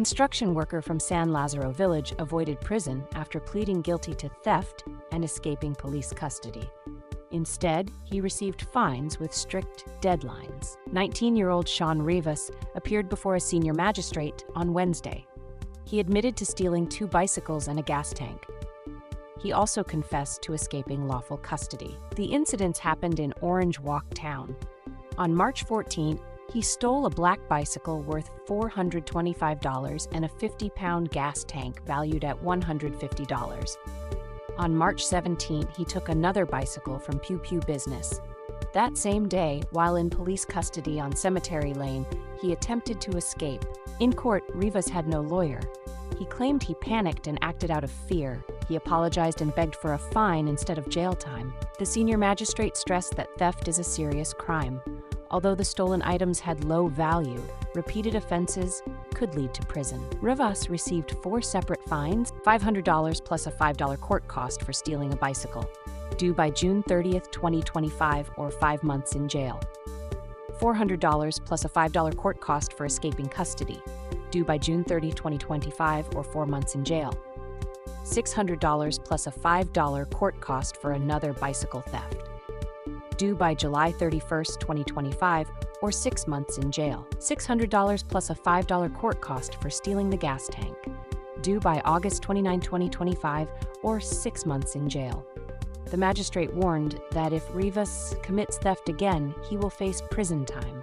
construction worker from San Lazaro village avoided prison after pleading guilty to theft and escaping police custody. Instead, he received fines with strict deadlines. 19-year-old Shawn Rivas appeared before a senior magistrate on Wednesday. He admitted to stealing 2 bicycles and a gas tank. He also confessed to escaping lawful custody. The incidents happened in Orange Walk town. On March 14, he stole a black bicycle worth $425 and a 50-pound gas tank valued at $150. On March 17, he took another bicycle from Pew Pew Business. That same day, while in police custody on Cemetery Lane, he attempted to escape. In court, Rivas had no lawyer. He claimed he panicked and acted out of fear. He apologized and begged for a fine instead of jail time. The senior magistrate stressed that theft is a serious crime. Although the stolen items had low value, repeated offenses could lead to prison. Rivas received 4 separate fines, $500 plus a $5 court cost for stealing a bicycle, due by June 30, 2025, or 5 months in jail. $400 plus a $5 court cost for escaping custody, due by June 30, 2025, or 4 months in jail. $600 plus a $5 court cost for another bicycle theft, due by July 31, 2025, or 6 months in jail. $600 plus a $5 court cost for stealing the gas tank, due by August 29, 2025, or 6 months in jail. The magistrate warned that if Rivas commits theft again, he will face prison time.